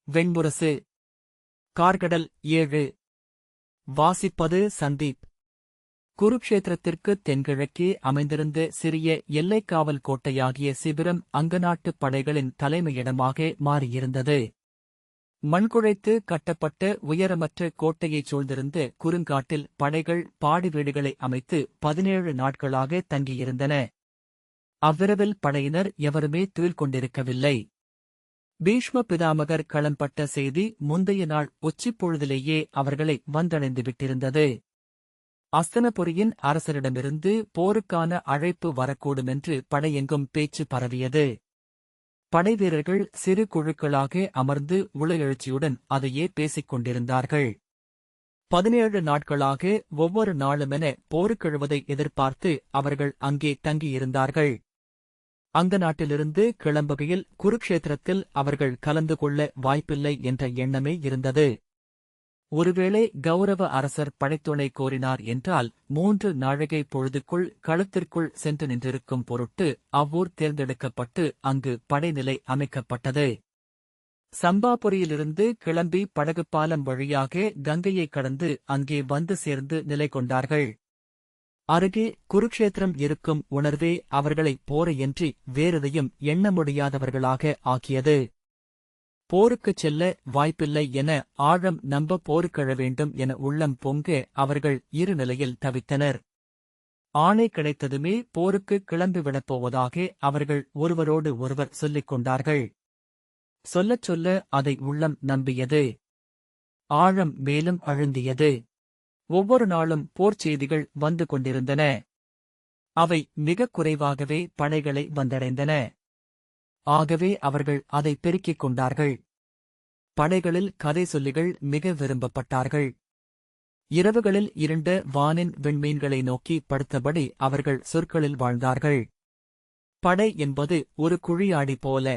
வெண்முரசு. கார்கடல் 7. வாசிப்பது சந்தீப். குருக்ஷேத்திரத்திற்கு தென்கிழக்கே அமைந்திருந்த சிறிய எல்லைக்காவல் கோட்டையாகிய சிபிரம் அங்கநாட்டுப் படைகளின் தலைமையிடமாக மாறியிருந்தது. மண்குழைத்து கட்டப்பட்ட உயரமற்ற கோட்டையைச் சூழ்ந்திருந்த குறுங்காட்டில் படைகள் பாடி வீடுகளை அமைத்து 17 நாட்களாக தங்கியிருந்தன. அவ்விரவில் படையினர் எவருமே துயில் கொண்டிருக்கவில்லை. பீஷ்ம பிதாமகர் களம்பட்ட செய்தி முந்தைய நாள் உச்சிப்பொழுதிலேயே அவர்களை வந்தடைந்துவிட்டிருந்தது. அஸ்தனபுரியின் அரசரிடமிருந்து போருக்கான அழைப்பு வரக்கூடுமென்று படையெங்கும் பேச்சு பரவியது. படைவீரர்கள் சிறு குழுக்களாக அமர்ந்து உளஎழுச்சியுடன் அதையே பேசிக் கொண்டிருந்தார்கள். 17 நாட்களாக ஒவ்வொரு நாளுமென போருக்கெழுவதை எதிர்பார்த்து அவர்கள் அங்கே தங்கியிருந்தார்கள். அங்கநாட்டிலிருந்து கிளம்புகையில் குருக்ஷேத்திரத்தில் அவர்கள் கலந்து கொள்ள வாய்ப்பில்லை என்ற எண்ணமே இருந்தது. ஒருவேளை கௌரவ அரசர் படைத்துணை கோரினார் என்றால் 3 நாழிகை பொழுதுக்குள் களத்திற்குள் சென்று நின்றிருக்கும் பொருட்டு அவ்வூர் தேர்ந்தெடுக்கப்பட்டு அங்கு படைநிலை அமைக்கப்பட்டது. சம்பாபுரியிலிருந்து கிளம்பி படகுப்பாலம் வழியாக கங்கையை கடந்து அங்கே வந்து சேர்ந்து நிலை கொண்டார்கள். அருகே குருக்ஷேத்திரம் இருக்கும் உணர்வே அவர்களை போரையன்றி வேறெதையும் எண்ண முடியாதவர்களாக ஆக்கியது. போருக்குச் செல்ல வாய்ப்பில்லை என ஆழம் நம்ப போருக்கெழ வேண்டும் என உள்ளம் பொங்க அவர்கள் இரு நிலையில் தவித்தனர். ஆணை கிடைத்ததுமே போருக்கு கிளம்பிவிடப் போவதாக அவர்கள் ஒருவரோடு ஒருவர் சொல்லிக் கொண்டார்கள். சொல்லச் சொல்ல அதை உள்ளம் நம்பியது. ஆழம் மேலும் அழுந்தியது. ஒவ்வொரு நாளும் போர்ச் செய்திகள் வந்து கொண்டிருந்தன. அவை மிகக் குறைவாகவே படைகளை வந்தடைந்தன. ஆகவே அவர்கள் அதை பெருக்கிக் கொண்டார்கள். படைகளில் கதை சொல்லிகள் மிக விரும்பப்பட்டார்கள். இரவுகளில் இருண்ட வானின் விண்மீன்களை நோக்கி படுத்தபடி அவர்கள் சொற்களில் வாழ்ந்தார்கள். படை என்பது ஒரு குழியாடி போல.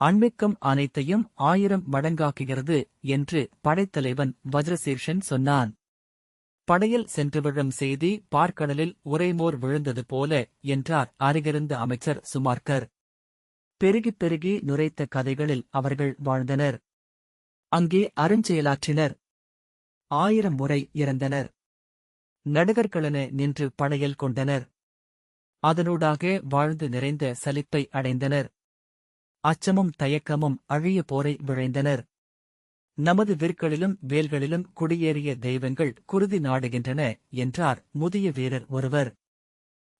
அண்மிக்கும் அனைத்தையும் 1000 மடங்காக்குகிறது என்று படைத்தலைவன் வஜ்ரசீர்ஷன் சொன்னான். படையில் சென்று விழும் செய்தி பார்க்கடலில் உறைமோர் விழுந்தது போல என்றார் அருகிருந்த அமைச்சர் சுமார்க்கர். பெருகிப் பெருகி நுரைத்த கதைகளில் அவர்கள் வாழ்ந்தனர். அங்கே அருஞ்செயலாற்றினர். 1000 முறை இறந்தனர். நடுகர்களென நின்று படையல் கொண்டனர். அதனூடாக வாழ்ந்து நிறைந்த சலிப்பை அடைந்தனர். அச்சமும் தயக்கமும் அழிய போரை விழைந்தனர். நமது விற்களிலும் வேல்களிலும் குடியேறிய தெய்வங்கள் குருதி நாடுகின்றன என்றார் முதிய வீரர் ஒருவர்.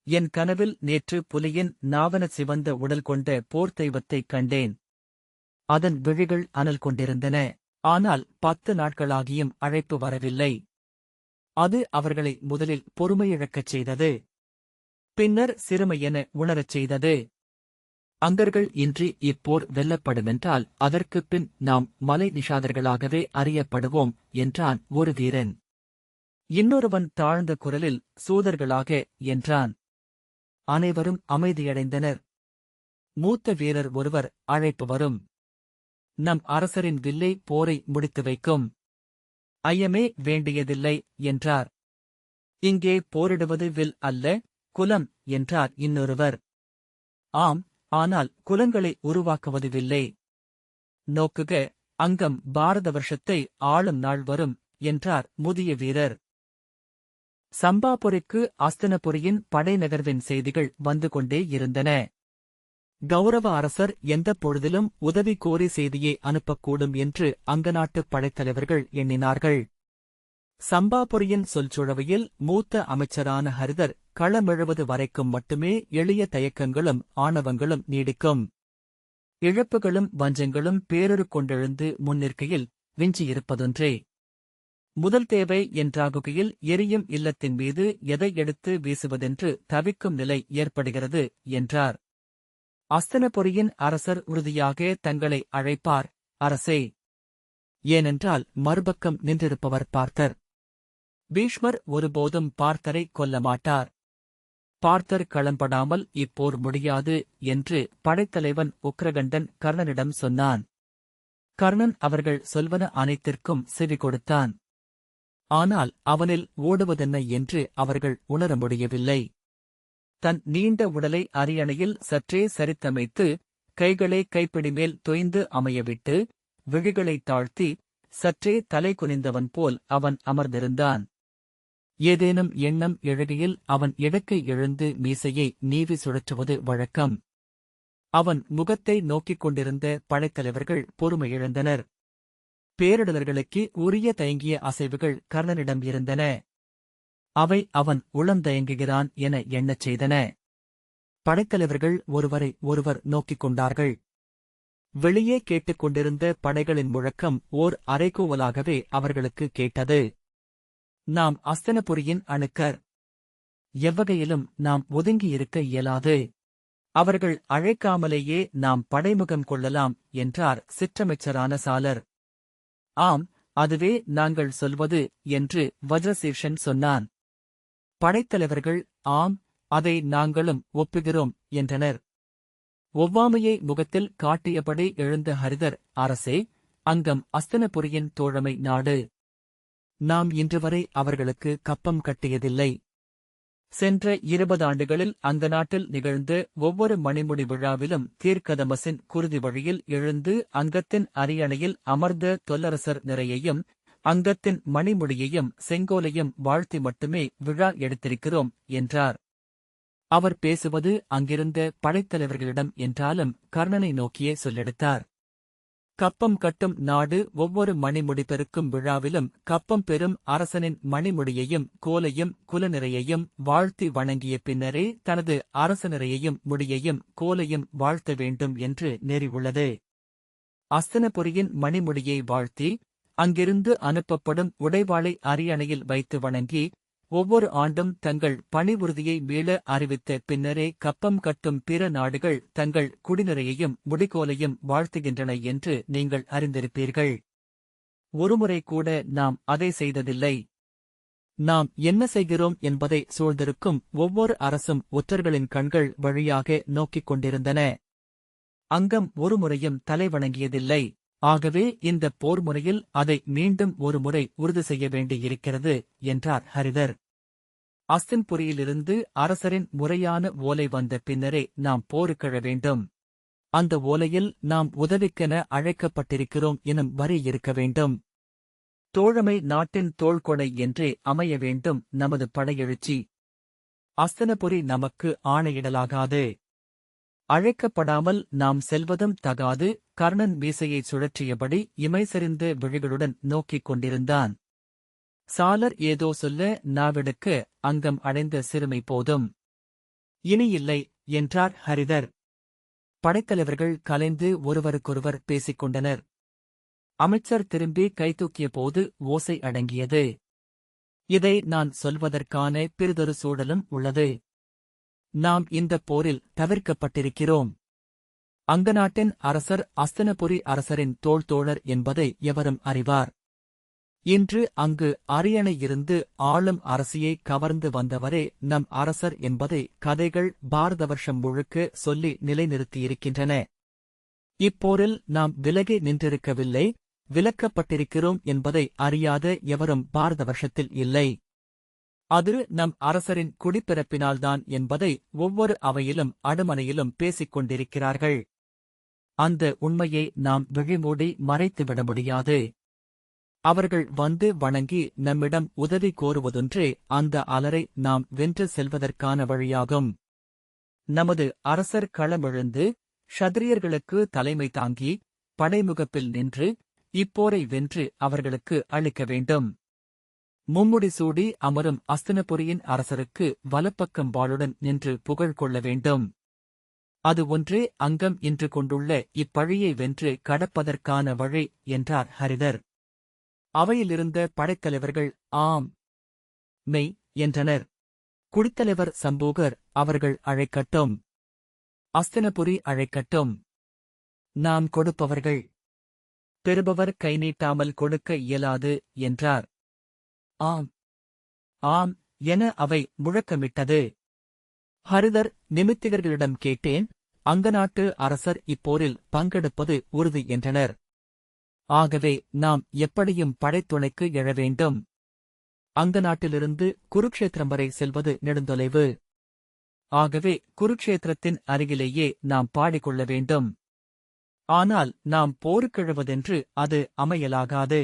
என் கனவில் நேற்று புலியின் நாவன சிவந்த உடல் கொண்ட போர் தெய்வத்தைக் கண்டேன். அதன் விழிகள் அனல் கொண்டிருந்தன. ஆனால் 10 நாட்களாகியும் அழைப்பு வரவில்லை. அது அவர்களை முதலில் பொறுமையிழக்கச் செய்தது. பின்னர் சிறுமையென உணரச் செய்தது. அங்கர்கள் இன்றி இப்போர் வெல்லப்படுமென்றால் அதற்குப் பின் நாம் மலை நிஷாதர்களாகவே அறியப்படுவோம் என்றான் ஒரு வீரன். இன்னொருவன் தாழ்ந்த குரலில் சூதர்களாக என்றான். அனைவரும் அமைதியடைந்தனர். மூத்த வீரர் ஒருவர் அழைப்பு வரும். நம் அரசரின் வில்லை போரை முடித்து வைக்கும். ஐயமே வேண்டியதில்லை என்றார். இங்கே போரிடுவது வில் அல்ல, குலம் என்றார் இன்னொருவர். ஆம், ஆனால் குலங்களை உருவாக்குவதுவில்லை. நோக்குக, அங்கம் பாரத வருஷத்தை ஆளும் நாள் வரும் என்றார் முதிய வீரர். சம்பாபுரிக்கு அஸ்தனபுரியின் படைநகர்வின் செய்திகள் வந்து கொண்டே இருந்தன. கௌரவ அரசர் எந்தப் பொழுதிலும் உதவி கோரி செய்தியை அனுப்பக்கூடும் என்று அங்கநாட்டுப் படைத்தலைவர்கள் எண்ணினார்கள். சம்பாபுரியின் சொல்சுழவையில் மூத்த அமைச்சரான ஹரிதர் களமெழுவது வரைக்கும் மட்டுமே எளிய தயக்கங்களும் ஆணவங்களும் நீடிக்கும். இழப்புகளும் வஞ்சங்களும் பேரொரு கொண்டெழுந்து முன்னிற்கையில் விஞ்சியிருப்பதொன்றே. முதல் தேவை என்றாகுகையில் எரியும் இல்லத்தின் மீது எதை எடுத்து வீசுவதென்று தவிக்கும் நிலை ஏற்படுகிறது என்றார். அஸ்தனபுரியின் அரசர் உறுதியாக தங்களை அழைப்பார், அரசே. ஏனென்றால் மறுபக்கம் நின்றிருப்பவர் பார்த்தர். பீஷ்மர் ஒருபோதும் பார்த்தரை கொல்லமாட்டார். பார்த்தர் களம்படாமல் இப்போர் முடியாது என்று படைத்தலைவன் உக்ரகண்டன் கர்ணனிடம் சொன்னான். கர்ணன் அவர்கள் சொல்வன அனைத்திற்கும் செவி கொடுத்தான். ஆனால் அவனில் ஓடுவதென்ன என்று அவர்கள் உணர முடியவில்லை. தன் நீண்ட உடலை அரியணையில் சற்றே சரித்தமைத்து கைகளை கைப்பிடிமேல் தொய்ந்து அமையவிட்டு விழிகளைத் தாழ்த்தி சற்றே தலை குனிந்தவன் போல் அவன் அமர்ந்திருந்தான். ஏதேனும் எண்ணம் எழுகையில் அவன் இடக்கை எழுந்து மீசையை நீவி சுழற்றுவது வழக்கம். அவன் முகத்தை நோக்கிக் கொண்டிருந்த படைத்தலைவர்கள் பொறுமையிழந்தனர். பேரிடர்களுக்கு உரிய தயங்கிய அசைவுகள் கர்ணனிடம் இருந்தன. அவை அவன் உளந்தயங்குகிறான் என எண்ணச் செய்தன. படைத்தலைவர்கள் ஒருவரை ஒருவர் நோக்கிக் கொண்டார்கள். வெளியே கேட்டுக் கொண்டிருந்த படைகளின் முழக்கம் ஓர் அறைகூவலாகவே அவர்களுக்கு கேட்டது. நாம் அஸ்தினபுரியின் அணுக்கர். எவ்வகையிலும் நாம் ஒதுங்கியிருக்க இயலாது. அவர்கள் அழைக்காமலேயே நாம் படைமுகம் கொள்ளலாம் என்றார் சிற்றமைச்சரான சாலர். ஆம், அதுவே நாங்கள் சொல்வது என்று வஜ்ரசீர்ஷன் சொன்னான். படைத்தலைவர்கள் ஆம், அதை நாங்களும் ஒப்புகிறோம் என்றனர். ஒவ்வாமையை முகத்தில் காட்டியபடி எழுந்த ஹரிதர், அரசே, அங்கம் அஸ்தினபுரியின் தோழமை நாடு. நாம் இன்றுவரை அவர்களுக்கு கப்பம் கட்டியதில்லை. சென்ற 20 ஆண்டுகளில் அந்த நாட்டில் நிகழ்ந்த ஒவ்வொரு மணிமுடி விழாவிலும் தீர்க்கதமசின் குருதி வழியில் எழுந்து அங்கத்தின் அரியணையில் அமர்ந்த தொல்லரசர் நிறையையும் அங்கத்தின் மணிமுடியையும் செங்கோலையும் வாழ்த்தி மட்டுமே விழா எடுத்திருக்கிறோம் என்றார். அவர் பேசுவது அங்கிருந்த படைத்தலைவர்களிடம் என்றாலும் கர்ணனை நோக்கியே சொல்லெடுத்தார். கப்பம் கட்டும் நாடு ஒவ்வொரு மணிமுடி பெருக்கும் விழாவிலும் கப்பம் பெறும் அரசனின் மணிமுடியையும் கோலையும் குலநிறையையும் வாழ்த்தி வணங்கிய பின்னரே தனது அரசநிறையையும் முடியையும் கோலையும் வாழ்த்த வேண்டும் என்று நெறி உள்ளது. அஸ்தினபுரியின் மணிமுடியை வாழ்த்தி அங்கிருந்து அனுப்பப்படும் உடைவாளை அரியணையில் வைத்து வணங்கி ஒவ்வொரு ஆண்டும் தங்கள் பணி உறுதியை மீள அறிவித்த பின்னரே கப்பம் கட்டும் பிற நாடுகள் தங்கள் குடிநிறையையும் முடிகோலையும் வாழ்த்துகின்றன என்று நீங்கள் அறிந்திருப்பீர்கள். ஒருமுறை கூட நாம் அதை செய்ததில்லை. நாம் என்ன செய்கிறோம் என்பதை சூழ்ந்திருக்கும் ஒவ்வொரு அரசும் ஒற்றர்களின் கண்கள் வழியாக நோக்கிக் கொண்டிருந்தன. அங்கம் ஒருமுறையும் தலைவணங்கியதில்லை. ஆகவே இந்த போர் முறையில் அதை மீண்டும் ஒருமுறை உறுதி செய்ய வேண்டியிருக்கிறது என்றார் ஹரிதர். அஸ்தின்புரியிலிருந்து அரசரின் முறையான ஓலை வந்த பின்னரே நாம் போருக்கெழ வேண்டும். அந்த ஓலையில் நாம் உதவிக்கென அழைக்கப்பட்டிருக்கிறோம் எனும் வரி இருக்க வேண்டும். தோழமை நாட்டின் தோள்கொடை என்றே அமைய வேண்டும் நமது படையெழுச்சி. அஸ்தினபுரி நமக்கு ஆணையிடலாகாது. அழைக்கப்படாமல் நாம் செல்வதும் தகாது. கர்ணன் மீசையை சுழற்றியபடி இமைசெறிந்த விழிகளுடன் நோக்கிக் கொண்டிருந்தான். சாலர் ஏதோ சொல்ல நாவெடுக்க அங்கம் அடைந்த சிறுமை போதும். இனியில்லை என்றார் ஹரிதர். படைத்தலைவர்கள் கலைந்து ஒருவருக்கொருவர் பேசிக் கொண்டனர். அமைச்சர் திரும்பி கைதூக்கிய போது ஓசை அடங்கியது. இதை நான் சொல்வதற்கான பிறிதொரு சூழலும் உள்ளது. நாம் இந்தப் போரில் தவிர்க்கப்பட்டிருக்கிறோம். அங்கநாட்டின் அரசர் அஸ்தினபுரி அரசரின் தோள்தோழர் என்பதை எவரும் அறிவார். இன்று அங்கு அரியணை இருந்து ஆளும் அரசியை கவர்ந்து வந்தவரே நம் அரசர் என்பதை கதைகள் பாரத வருஷம் முழுக்க சொல்லி நிலைநிறுத்தியிருக்கின்றன. இப்போரில் நாம் விலகி நின்றிருக்கவில்லை, விலக்கப்பட்டிருக்கிறோம் என்பதை அறியாத எவரும் பாரத வருஷத்தில் இல்லை. அது நம் அரசரின் குடிப்பிறப்பினால்தான் என்பதை ஒவ்வொரு அவையிலும் அடுமனையிலும் பேசிக் கொண்டிருக்கிறார்கள். அந்த உண்மையை நாம் விழிமூடி மறைத்துவிட முடியாது. அவர்கள் வந்து வணங்கி நம்மிடம் உதவி கோருவதொன்றே அந்த அலரை நாம் வென்று செல்வதற்கான வழியாகும். நமது அரசர் களமெழுந்து க்ஷத்திரியர்களுக்கு தலைமை தாங்கி படைமுகப்பில் நின்று இப்போரை வென்று அவர்களுக்கு அளிக்க வேண்டும். மும்முடி சூடி அமரும் அஸ்தினபுரியின் அரசருக்கு வலப்பக்கம் வாளுடன் நின்று புகழ் கொள்ள வேண்டும். அது ஒன்றே அங்கம் இன்று கொண்டுள்ள இப்பழியை வென்று கடப்பதற்கான வழி என்றார் ஹரிதர். அவையிலிருந்த படைத்தலைவர்கள் ஆம், மெய் என்றனர். குடித்தலைவர் சம்பூகர் அவர்கள் அழைக்கட்டும். அஸ்தினபுரி அழைக்கட்டும். நாம் கொடுப்பவர்கள். பெறுபவர் கை நீட்டாமல் கொடுக்க இயலாது என்றார். ஆம், ஆம் என அவை முழக்கமிட்டது. ஹரிதர் நிமித்திகர்களிடம் கேட்டேன், அங்கநாட்டு அரசர் இப்போரில் பங்கெடுப்பது உறுதி என்றனர். ஆகவே நாம் எப்படியும் படைத்துணைக்கு எழ வேண்டும். அங்கநாட்டிலிருந்து குருக்ஷேத்திரம் வரை செல்வது நெடுந்தொலைவு. ஆகவே குருக்ஷேத்திரத்தின் அருகிலேயே நாம் பாடிக்கொள்ள வேண்டும். ஆனால் நாம் போருக்கெழுவதென்று அது அமையலாகாது.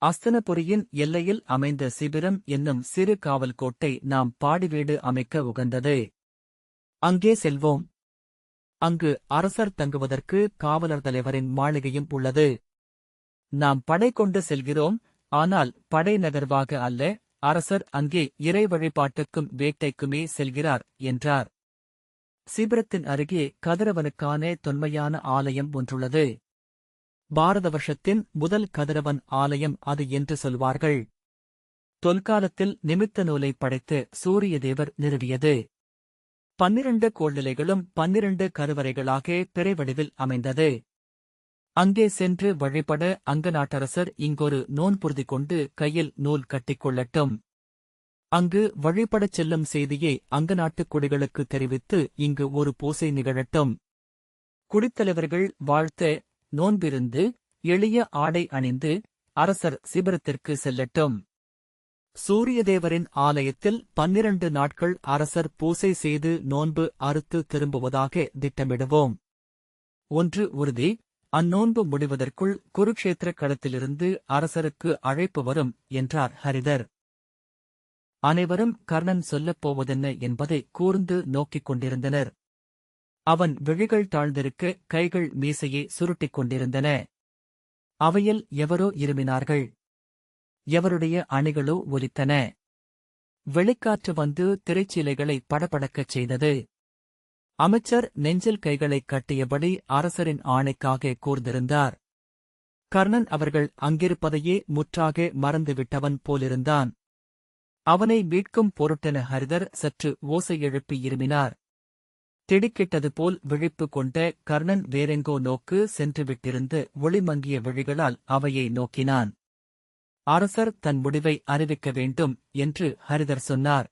அஸ்தனபுரியின் எல்லையில் அமைந்த சிபிரம் என்னும் சிறு காவல் கோட்டை நாம் பாடிவீடு அமைக்க உகந்தது. அங்கே செல்வோம். அங்கு அரசர் தங்குவதற்கு காவலர் தலைவரின் மாளிகையும் உள்ளது. நாம் படை கொண்டு செல்கிறோம், ஆனால் படை நகர்வாக அல்ல, அரசர் அங்கே இறை வழிபாட்டுக்கும் வேட்டைக்குமே செல்கிறார் என்றார். சிபிரத்தின் அருகே கதிரவனுக்கான தொன்மையான ஆலயம் ஒன்றுள்ளது. பாரத வருஷத்தின் முதல் கதிரவன் ஆலயம் அது என்று சொல்வார்கள். தொல்காலத்தில் நிமித்த நூலை படைத்து சூரிய தேவர் நிறுவியது. 12 கோள்நிலைகளும் 12 கருவறைகளாக பிறைவடிவில் அமைந்தது. அங்கே சென்று வழிபட அங்கநாட்டரசர் இங்கொரு நோன்புறுதி கொண்டு கையில் நூல் கட்டிக்கொள்ளட்டும். அங்கு வழிபடச் செல்லும் செய்தியை அங்கநாட்டுக் குடிகளுக்கு தெரிவித்து இங்கு ஒரு பூசை நிகழட்டும். குடித்தலைவர்கள் வாழ்த்த நோன்பிருந்து எளிய ஆடை அணிந்து அரசர் சிபிரத்திற்கு செல்லட்டும். சூரியதேவரின் ஆலயத்தில் 12 நாட்கள் அரசர் பூசை செய்து நோன்பு அறுத்து திரும்புவதாக திட்டமிடுவோம். ஒன்று உறுதி, அந்நோன்பு முடிவதற்குள் குருக்ஷேத்திர களத்திலிருந்து அரசருக்கு அழைப்பு வரும் என்றார் ஹரிதர். அனைவரும் கர்ணன் சொல்லப் போவதென்ன என்பதை கூர்ந்து நோக்கிக் கொண்டிருந்தனர். அவன் விழிகள் தாழ்ந்திருக்க கைகள் மீசையை சுருட்டிக் கொண்டிருந்தன. அவையில் எவரோ இருமினார்கள். எவருடைய அணிகளோ ஒலித்தன. வெளிக்காற்று வந்து திரைச்சீலைகளை படபடக்கச் செய்தது. அமைச்சர் நெஞ்சில் கைகளைக் கட்டியபடி அரசரின் ஆணைக்காக கூர்ந்திருந்தார். கர்ணன் அவர்கள் அங்கிருப்பதையே முற்றாக மறந்துவிட்டவன் போலிருந்தான். அவனை மீட்கும் பொருட்டென ஹரிதர் சற்று ஓசை எழுப்பி இருமினார். திடுக்கிட்டது போல் விழிப்பு கொண்ட கர்ணன் வேறெங்கோ நோக்கு சென்றுவிட்டிருந்து ஒளிமங்கிய விழிகளால் அவையை நோக்கினான். அரசர் தன் முடிவை அறிவிக்க வேண்டும் என்று ஹரிதர் சொன்னார்.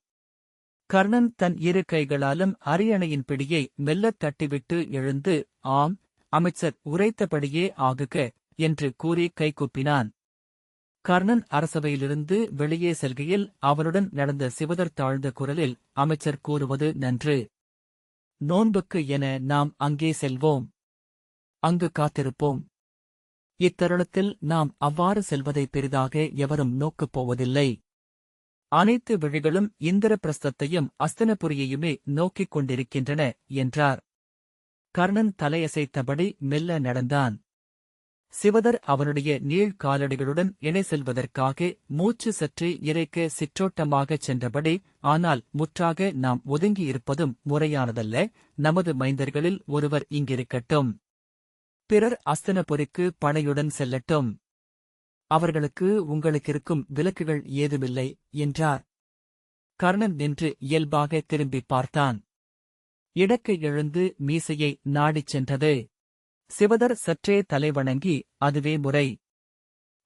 கர்ணன் தன் இரு கைகளாலும் அரியணையின் பிடியை மெல்லத் தட்டிவிட்டு எழுந்து, ஆம், அமைச்சர் உரைத்தபடியே ஆகுக என்று கூறி கைகூப்பினான். கர்ணன் அரசவையிலிருந்து வெளியே செல்கையில் அவனுடன் நடந்த சிவதர் தாழ்ந்த குரலில், அமைச்சர் கூறுவது நன்று. நோன்புக்கு என நாம் அங்கே செல்வோம். அங்கு காத்திருப்போம். இத்தருணத்தில் நாம் அவ்வாறு செல்வதை பெரிதாக எவரும் நோக்கப் போவதில்லை. அனைத்து விழிகளும் இந்திரபிரஸ்தத்தையும் அஸ்தனபுரியையுமே நோக்கிக் கொண்டிருக்கின்றன என்றார். கர்ணன் தலையசைத்தபடி மெல்ல நடந்தான். சிவதர் அவனுடைய நீள் காலடிகளுடன் இணை செல்வதற்காக மூச்சு சற்று இறைக்க சிற்றோட்டமாகச் சென்றபடி, ஆனால் முற்றாக நாம் ஒதுங்கியிருப்பதும் முறையானதல்ல, நமது மைந்தர்களில் ஒருவர் இங்கிருக்கட்டும். பிறர் அஸ்தனபுரிக்கு படையுடன் செல்லட்டும். அவர்களுக்கு உங்களுக்கிருக்கும் விலக்குகள் ஏதுமில்லை என்றார். கர்ணன் நின்று இயல்பாக திரும்பிப் பார்த்தான். இடக்கை எழுந்து மீசையை நாடிச் சென்றது. சிவதர் சற்றே தலைவணங்கி, அதுவே முறை.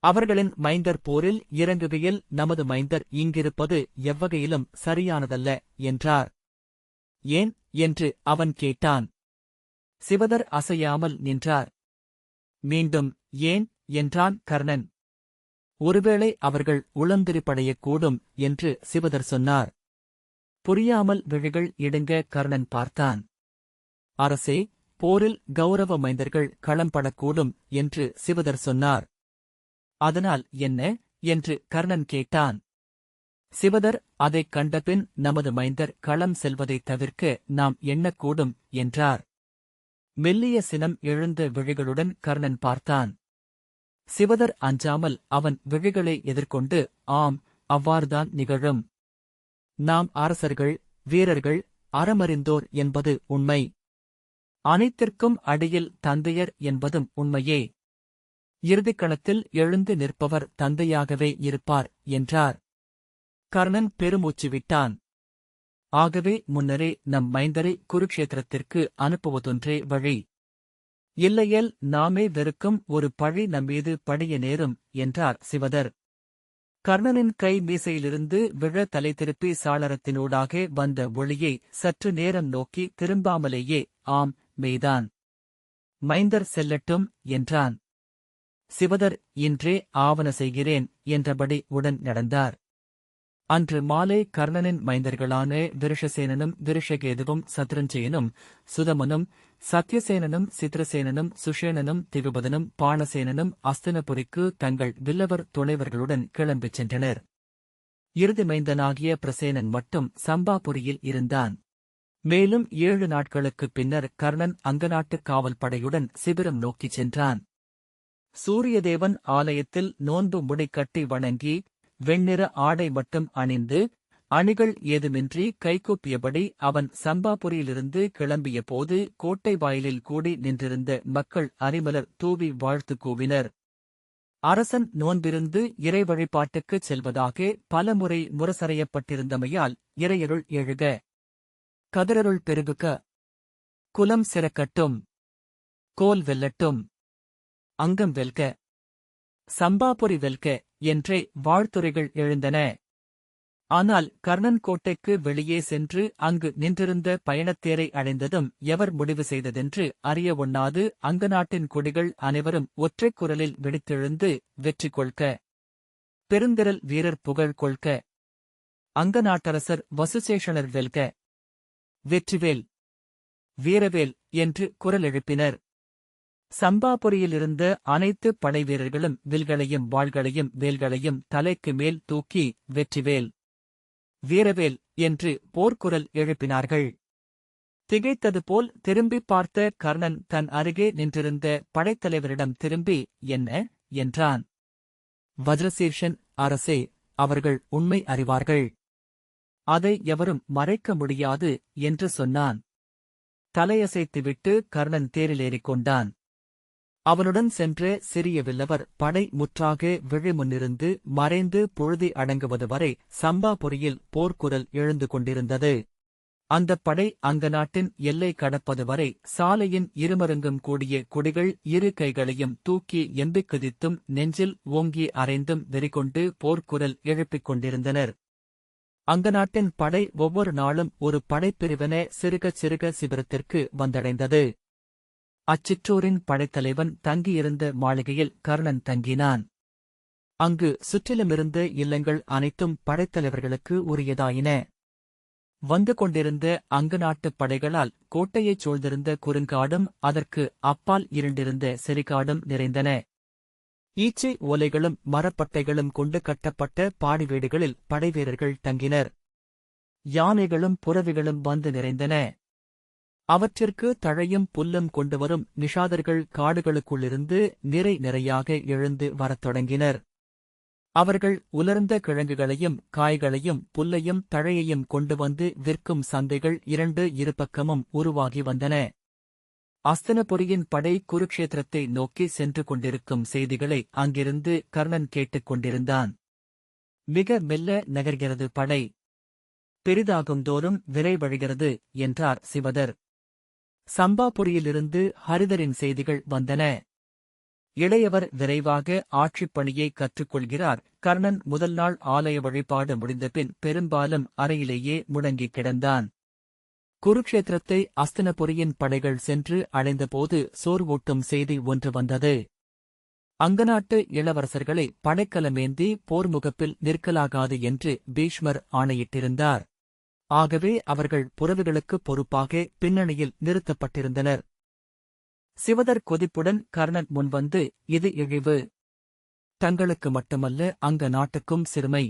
அவர்களின் மைந்தர் போரில் இறங்குகையில் நமது மைந்தர் இங்கிருப்பது எவ்வகையிலும் சரியானதல்ல என்றார். ஏன் என்று அவன் கேட்டான். சிவதர் அசையாமல் நின்றார். மீண்டும் ஏன் என்றான் கர்ணன். ஒருவேளை அவர்கள் உளந்திரிப்படையக்கூடும் என்று சிவதர் சொன்னார். புரியாமல் விழிகள் இடுங்க கர்ணன் பார்த்தான். அரசே, போரில் கௌரவ மைந்தர்கள் களம்படக்கூடும் என்று சிவதர் சொன்னார். அதனால் என்ன என்று கர்ணன் கேட்டான். சிவதர் அதைக் கண்டபின் நமது மைந்தர் களம் செல்வதைத் தவிர்க்க நாம் எண்ணக்கூடும் என்றார். மெல்லிய சினம் எழுந்த விழிகளுடன் கர்ணன் பார்த்தான். சிவதர் அஞ்சாமல் அவன் விழிகளை எதிர்கொண்டு, ஆம், அவ்வாறுதான் நிகழும். நாம் அரசர்கள், வீரர்கள், அறமறிந்தோர் என்பது உண்மை. அனைத்திற்கும் அடியில் தந்தையர் என்பதும் உண்மையே. இறுதிக்களத்தில் எழுந்து நிற்பவர் தந்தையாகவே இருப்பார் என்றார். கர்ணன் பெருமூச்சு விட்டான். ஆகவே முன்னரே நம் மைந்தரை குருக்ஷேத்திரத்திற்கு அனுப்புவதொன்றே வழி. இல்லையேல் நாமே வெறுக்கும் ஒரு பழி நம்மீது படிய நேரும் என்றார் சிவதர். கர்ணனின் கை மீசையிலிருந்து விழ தலை திருப்பி சாளரத்தினூடாக வந்த ஒளியை சற்று நேரம் நோக்கி திரும்பாமலேயே, ஆம், மெய்தான். மைந்தர் செல்லட்டும் என்றான். சிவதர் இன்றே ஆவன செய்கிறேன் என்றபடி உடன் நடந்தார். அன்று மாலை கர்ணனின் மைந்தர்களான விருஷசேனனும் விருஷகேதுவும் சத்ருஞ்சயனும் சுதமனும் சத்யசேனனும் சித்ரசேனனும் சுஷேனனும் திவிபதனும் பாணசேனனும் அஸ்தினபுரிக்கு தங்கள் வில்லவர் துணைவர்களுடன் கிளம்பிச் சென்றனர். இறுதி மைந்தனாகிய பிரசேனன் மட்டும் சம்பாபுரியில் இருந்தான். மேலும் 7 நாட்களுக்குப் பின்னர் கர்ணன் அங்கநாட்டுக் காவல் படையுடன் சிபிரம் நோக்கிச் சென்றான். சூரியதேவன் ஆலயத்தில் நோன்பு முடி கட்டி வணங்கி வெண்ணிற ஆடை மட்டும் அணிந்து அணிகள் ஏதுமின்றி கைகூப்பியபடி அவன் சம்பாபுரியிலிருந்து கிளம்பிய போது கோட்டை வாயிலில் கூடி நின்றிருந்த மக்கள் அரிமலர் தூவி வாழ்த்து கூவினர். அரசன் நோன்பிருந்து இறை வழிபாட்டுக்குச் செல்வதாக பலமுறை முரசறையப்பட்டிருந்தமையால் இறையருள் எழுக, கதிரருள் பெருகுக, குலம் சிறக்கட்டும், கோல் வெல்லட்டும், அங்கம் வெல்க, சம்பாபுரி வெல்க என்றே வாழ்த்துரைகள் எழுந்தன. ஆனால் கர்ணன் கோட்டைக்கு வெளியே சென்று அங்கு நின்றிருந்த பயணத்தேரை அடைந்ததும் எவர் முடிவு செய்ததென்று அறிய ஒண்ணாது அங்கநாட்டின் குடிகள் அனைவரும் ஒற்றைக் குரலில் வெடித்தெழுந்து வெற்றி கொள்க, பெருந்திரள் வீரர் புகழ் கொள்க, அங்கநாட்டரசர் வசுசேஷனர் வெல்க, வெற்றிவேல், வீரவேல் என்று குரல் எழுப்பினர். சம்பாபுரியிலிருந்த அனைத்து படைவீரர்களும் வில்களையும் வாள்களையும் வேல்களையும் தலைக்கு மேல் தூக்கி வெற்றிவேல், வீரவேல் என்று போர்க்குரல் எழுப்பினார்கள். திகைத்தது போல் திரும்பிப் பார்த்த கர்ணன் தன் அருகே நின்றிருந்த படைத்தலைவரிடம் திரும்பி என்ன என்றான். வஜ்ரசீர்ஷன், அரசே, அவர்கள் உண்மை அறிவார்கள். அதை எவரும் மறைக்க முடியாது என்று சொன்னான். தலையசைத்துவிட்டு கர்ணன் தேரிலேறிக் கொண்டான். அவனுடன் சென்ற சிறிய வில்லவர் படை முற்றாக விழிமுன்னிருந்து மறைந்து பொழுதி அடங்குவது வரை சம்பாபுரியில் போர்க்குரல் எழுந்து கொண்டிருந்தது. அந்தப் படை அங்கநாட்டின் எல்லை கடப்பது வரை சாலையின் இருமருங்கும் கூடிய குடிகள் இரு கைகளையும் தூக்கி எம்பிக் குதித்தும் நெஞ்சில் ஓங்கி அறைந்தும் வெறிகொண்டு போர்க்குரல் எழுப்பிக் கொண்டிருந்தனர். அங்கநாட்டின் படை ஒவ்வொரு நாளும் ஒரு படைப்பிரிவென சிறுகச் சிறுக சிபிரத்திற்கு வந்தடைந்தது. அச்சிற்றூரின் படைத்தலைவன் தங்கியிருந்த மாளிகையில் கர்ணன் தங்கினான். அங்கு சுற்றிலுமிருந்த இல்லங்கள் அனைத்தும் படைத்தலைவர்களுக்கு உரியதாயின. வந்து கொண்டிருந்த அங்கநாட்டுப் படைகளால் கோட்டையைச் சூழ்ந்திருந்த குறுங்காடும் அதற்கு அப்பால் இருண்டிருந்த செறிகாடும் நிறைந்தன. ஈச்சை ஓலைகளும் மரப்பட்டைகளும் கொண்டு கட்டப்பட்ட பாடி வீடுகளில் படைவீரர்கள் தங்கினர். யானைகளும் புறவிகளும் வந்து நிறைந்தன. அவற்றிற்கு தழையும் புல்லும் கொண்டுவரும் நிஷாதர்கள் காடுகளுக்குள்ளிருந்து நிறை நிறையாக எழுந்து வரத் தொடங்கினர். அவர்கள் உலர்ந்த கிழங்குகளையும் காய்களையும் புல்லையும் தழையையும் கொண்டு வந்து விற்கும் சந்தைகள் 2 இருபக்கமும் உருவாகி வந்தன. அஸ்தினபுரியின் படை குருக்ஷேத்திரத்தை நோக்கி சென்று கொண்டிருக்கும் செய்திகளை அங்கிருந்து கர்ணன் கேட்டுக் கொண்டிருந்தான். மிக மெல்ல நகர்கிறது படை, பெரிதாகுந்தோறும் விரைவழிகிறது என்றார் சிவதர். சம்பாபுரியிலிருந்து ஹரிதரின் செய்திகள் வந்தன. இளையவர் விரைவாக ஆட்சிப் பணியை கற்றுக்கொள்கிறார். கர்ணன் முதல் நாள் ஆலய வழிபாடு முடிந்தபின் பெரும்பாலும் அறையிலேயே முடங்கிக் கிடந்தான். குருக்ஷேத்திரத்தை அஸ்தினபுரியின் படைகள் சென்று அடைந்தபோது சோர்வூட்டும் செய்தி ஒன்று வந்தது. அங்கநாட்டு இளவரசர்களை படைக்கலமேந்தி போர்முகப்பில் நிற்கலாகாது என்று பீஷ்மர் ஆணையிட்டிருந்தார். ஆகவே அவர்கள் புறவிகளுக்குப் பொறுப்பாக பின்னணியில் நிறுத்தப்பட்டிருந்தனர். சிவதர் கொதிப்புடன் கர்ணன் முன்வந்து, இது இழிவு. தங்களுக்கு மட்டுமல்ல அங்க நாட்டுக்கும் சிறுமை.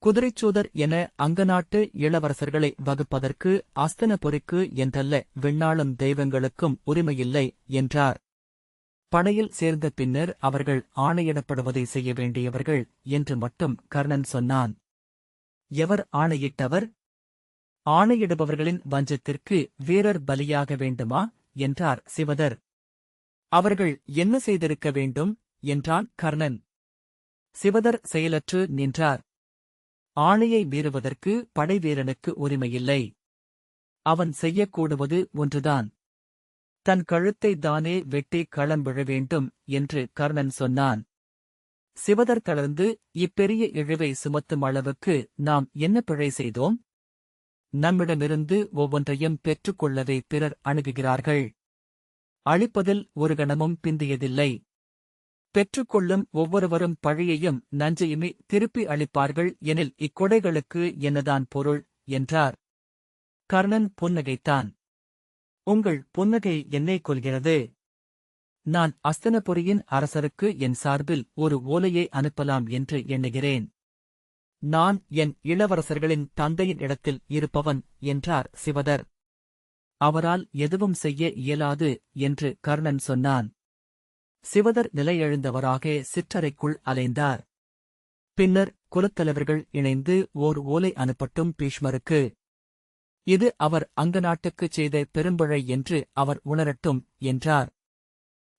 குதிரைச்சூதர் என அங்கநாட்டு இளவரசர்களை வகுப்பதற்கு அஸ்தினபுரிக்கு என்றல்ல விண்ணாளும் தெய்வங்களுக்கும் உரிமையில்லை என்றார். படையில் சேர்ந்த பின்னர் அவர்கள் ஆணையிடப்படுவதை செய்ய வேண்டியவர்கள் என்று மட்டும் கர்ணன் சொன்னான். எவர் ஆணையிட்டவர்? ஆணையிடுபவர்களின் வஞ்சத்திற்கு வீரர் பலியாக வேண்டுமா என்றார் சிவதர். அவர்கள் என்ன செய்திருக்க வேண்டும் என்றான் கர்ணன். சிவதர் செயலற்று நின்றார். ஆணையை மீறுவதற்கு படைவீரனுக்கு உரிமையில்லை. அவன் செய்யக்கூடுவது ஒன்றுதான். தன் கழுத்தைத் தானே வெட்டி களம் விழ வேண்டும் என்று கர்ணன் சொன்னான். சிவதர் தளர்ந்து, இப்பெரிய இழிவை சுமத்தும் அளவுக்கு நாம் என்ன பிழை செய்தோம்? நம்மிடமிருந்து ஒவ்வொன்றையும் பெற்றுக்கொள்ளவே பிறர் அணுகுகிறார்கள். அழிப்பதில் ஒரு கணமும் பிந்தியதில்லை. பெற்றுக்கொள்ளும் ஒவ்வொருவரும் பழியையும் நஞ்சையுமே திருப்பி அளிப்பார்கள் எனில் இக்கொடைகளுக்கு என்னதான் பொருள் என்றார். கர்ணன் புன்னகைத்தான். உங்கள் புன்னகை என்னை கொல்கிறது. நான் அஸ்தினபுரியின் அரசருக்கு என் சார்பில் ஒரு ஓலையை அனுப்பலாம் என்று எண்ணுகிறேன். நான் என் இளவரசர்களின் தந்தையின் இடத்தில் இருப்பவன் என்றார் சிவதர். அவரால் எதுவும் செய்ய இயலாது என்று கர்ணன் சொன்னான். சிவதர் நிலையெழுந்தவராக சிற்றறைக்குள் அலைந்தார். பின்னர் குலத்தலைவர்கள் இணைந்து ஓர் ஓலை அனுப்பட்டும் பீஷ்மருக்கு. இது அவர் அங்கநாட்டுக்குச் செய்த பெரும்பழை என்று அவர் உணரட்டும் என்றார்.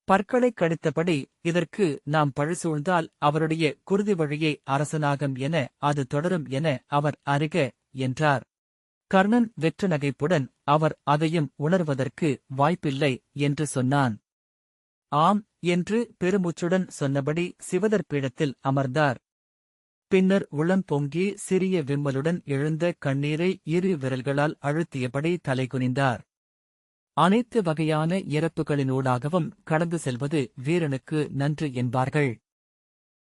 பற்களைக் கடித்தபடி, இதற்கு நாம் பழிசூழ்ந்தால் அவருடைய குருதி வழியே அரசனாகும் என அது தொடரும் என அவர் அறிக என்றார். கர்ணன் வெற்று நகைப்புடன் அவர் அதையும் உணர்வதற்கு வாய்ப்பில்லை என்று சொன்னான். ஆம் என்று பெருமூச்சுடன் சொன்னபடி சிவதர் பீடத்தில் அமர்ந்தார். பின்னர் உளம் பொங்கி சிறிய விம்மலுடன் எழுந்த கண்ணீரை இரு விரல்களால் அழுத்தியபடி தலைகுனிந்தார். அனைத்து வகையான இறப்புகளினூடாகவும் கடந்து செல்வது வீரனுக்கு நன்று என்பார்கள்.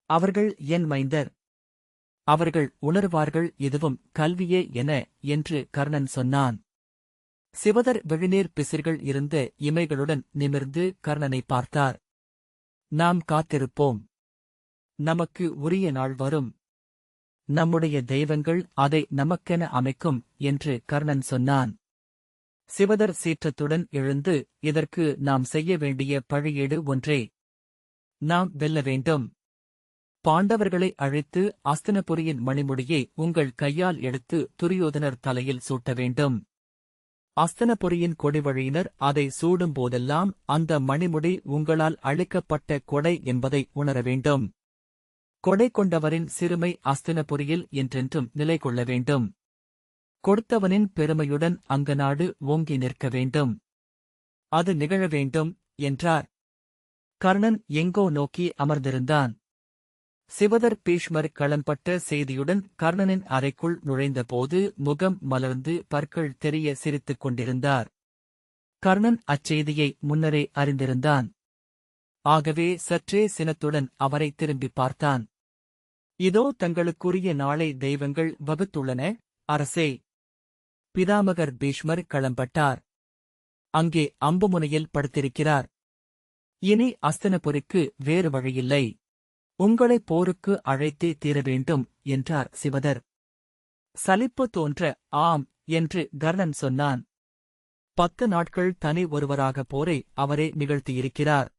அவர்கள் என் மைந்தர். அவர்கள் உணர்வார்கள், இதுவும் கல்வியே என என்று கர்ணன் சொன்னான். சிவதர் விழிநீர் பிசிர்கள் இருந்த இமைகளுடன் நிமிர்ந்து கர்ணனை பார்த்தார். நாம் காத்திருப்போம். நமக்கு உரிய நாள் வரும். நம்முடைய தெய்வங்கள் அதை நமக்கென அமைக்கும் என்று கர்ணன் சொன்னான். சிவதர் சீற்றத்துடன் எழுந்து, இதற்கு நாம் செய்ய வேண்டிய பழியீடு ஒன்றே. நாம் வெல்ல வேண்டும். பாண்டவர்களை அழைத்து அஸ்தினபுரியின் மணிமுடியை உங்கள் கையால் எடுத்து துரியோதனர் தலையில் சூட்ட வேண்டும். அஸ்தினபுரியின் கொடிவழியினர் அதை சூடும் போதெல்லாம் அந்த மணிமுடி உங்களால் அளிக்கப்பட்ட கொடை என்பதை உணர வேண்டும். கொடை கொண்டவரின் சிறுமை அஸ்தினபுரியில் என்றென்றும் நிலை கொள்ள வேண்டும். கொடுத்தவனின் பெருமையுடன் அங்கநாடு ஓங்கி நிற்க வேண்டும். அது நிகழ வேண்டும் என்றார். கர்ணன் எங்கோ நோக்கி அமர்ந்திருந்தான். சிவதர் பீஷ்மர் களம்பட்ட செய்தியுடன் கர்ணனின் அறைக்குள் நுழைந்தபோது முகம் மலர்ந்து பற்கள் தெரிய சிரித்துக் கொண்டிருந்தார். கர்ணன் அச்செய்தியை முன்னரே அறிந்திருந்தான். ஆகவே சற்றே சினத்துடன் அவரை திரும்பி பார்த்தான். இதோ தங்களுக்குரிய நாளை தெய்வங்கள் வகுத்துள்ளன, அரசே. பிதாமகர் பீஷ்மர் களம்பட்டார். அங்கே அம்புமுனையில் படுத்திருக்கிறார். இனி அஸ்தினபுரிக்கு வேறு வழியில்லை. உங்களை போருக்கு அழைத்தே தீர வேண்டும் என்றார் சிவதர். சலிப்பு தோன்ற, ஆம் என்று கர்ணன் சொன்னான். 10 நாட்கள் தனி ஒருவராக போரை அவரே நிகழ்த்தியிருக்கிறார்.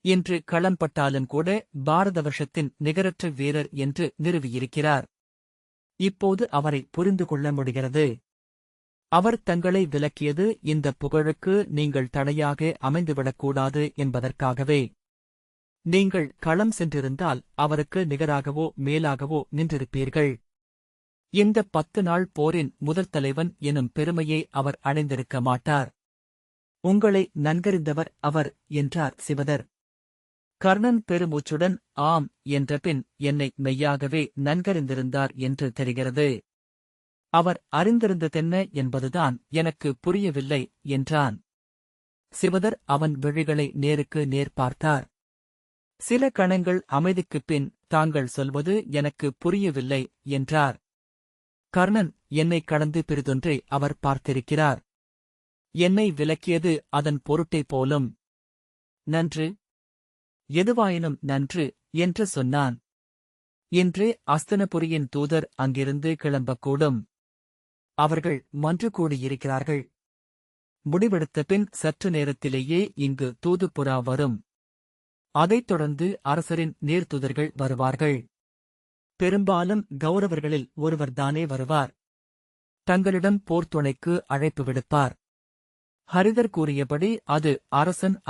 இன்று களம்பட்டாலும் கூட பாரத வருஷத்தின் நிகரற்ற வீரர் என்று நிறுவியிருக்கிறார். இப்போது அவரை புரிந்து கொள்ள முடிகிறது. அவர் தங்களை விலக்கியது இந்த புகழுக்கு நீங்கள் தடையாக அமைந்துவிடக்கூடாது என்பதற்காகவே. நீங்கள் களம் சென்றிருந்தால் அவருக்கு நிகராகவோ மேலாகவோ நின்றிருப்பீர்கள். இந்த 10 நாள் போரின் முதல் தலைவன் எனும் பெருமையை அவர் அடைந்திருக்க மாட்டார். உங்களை நன்கறிந்தவர் அவர் என்றார் சிவதர். கர்ணன் பெருமூச்சுடன் ஆம் என்றபின் என்னை மெய்யாகவே நன்கறிந்திருந்தார் என்று தெரிகிறது. அவர் அறிந்திருந்ததென்ன என்பதுதான் எனக்கு புரியவில்லை என்றான். சிவதர் அவன் விழிகளை நேருக்கு நேர் பார்த்தார். சில கணங்கள் அமைதிக்குப் பின் தாங்கள் சொல்வது எனக்கு புரியவில்லை என்றார். கர்ணன் என்னை கடந்து பிறிதொன்றை அவர் பார்த்திருக்கிறார். என்னை விலக்கியது அதன் பொருட்டை போலும். நன்று, எதுவாயினும் நன்று என்று சொன்னான். இன்றே அஸ்தினபுரியின் தூதர் அங்கிருந்து கிளம்பக்கூடும். அவர்கள் மன்று கூடியிருக்கிறார்கள். முடிவெடுத்த பின் சற்று நேரத்திலேயே இங்கு தூதுப்புறா வரும். அதைத் தொடர்ந்து அரசரின் நேர்த்துதர்கள் வருவார்கள். பெரும்பாலும் கௌரவர்களில் ஒருவர்தானே வருவார். தங்களிடம் போர்த்துணைக்கு அழைப்பு விடுப்பார். ஹரிதர் கூறியபடி அது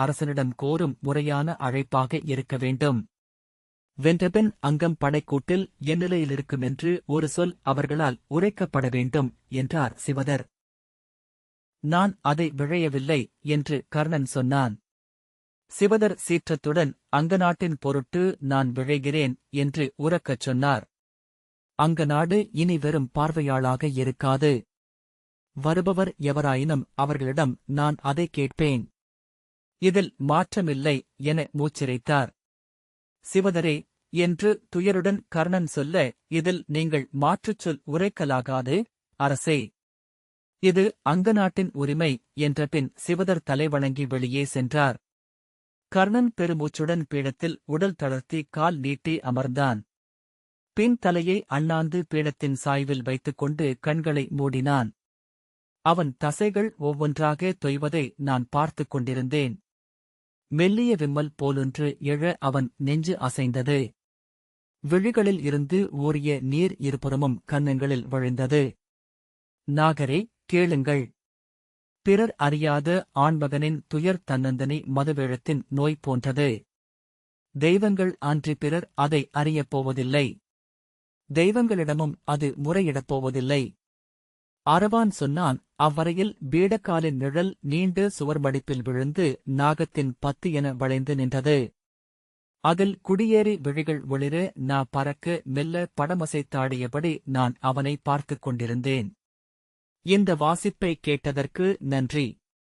அரசனிடம் கோரும் முறையான அழைப்பாக இருக்க வேண்டும். வென்றபின் அங்கம் படைக்கூட்டில் எந்நிலையிலிருக்கும் என்று ஒரு சொல் அவர்களால் உரைக்கப்பட வேண்டும் என்றார் சிவதர். நான் அதை விழையவில்லை என்று கர்ணன் சொன்னான். சிவதர் சீற்றத்துடன் அங்கநாட்டின் பொருட்டு நான் விழைகிறேன் என்று உரக்கச் சொன்னார். அங்கநாடு இனி வெறும் பார்வையாளாக இருக்காது. வருபவர் எவராயினும் அவர்களிடம் நான் அதை கேட்பேன். இதில் மாற்றமில்லை என மூச்சிரைத்தார். சிவதரே என்று துயருடன் கர்ணன் சொல்ல, இதில் நீங்கள் மாற்றுச் சொல் உரைக்கலாகாது, அரசே. இது அங்கநாட்டின் உரிமை என்றபின் சிவதர் தலைவணங்கி வெளியே சென்றார். கர்ணன் பெருமூச்சுடன் பீடத்தில் உடல் தளர்த்தி கால் நீட்டி அமர்ந்தான். பின் தலையை அண்ணாந்து பீடத்தின் சாய்வில் வைத்துக்கொண்டு கண்களை மூடினான். அவன் தசைகள் ஒவ்வொன்றாக தொய்வதை நான் பார்த்துக் கொண்டிருந்தேன். மெல்லிய விம்மல் போலொன்று எழ அவன் நெஞ்சு அசைந்தது. விழிகளில் இருந்து ஊறிய நீர் இருபுறமும் கன்னங்களில் வழிந்தது. நாகரே, கேளுங்கள். பிறர் அறியாத ஆண்மகனின் துயர் தன்னந்தனி மதுவேழத்தின் நோய் போன்றது. தெய்வங்கள் அன்றி பிறர் அதை அறியப் போவதில்லை. தெய்வங்களிடமும் அது முறையிடப் போவதில்லை. அரவான் சொன்னான். அவ்வரையில் பீடக்காலின் நிழல் நீண்டு சுவர்மடிப்பில் விழுந்து நாகத்தின் பத்து என வளைந்து நின்றது. அதில் குடியேறி விழிகள் ஒளிர பறக்க மெல்ல படமசைத்தாடியபடி நான் அவனை பார்த்துக் கொண்டிருந்தேன். இந்த வாசிப்பை கேட்டதற்கு நன்றி.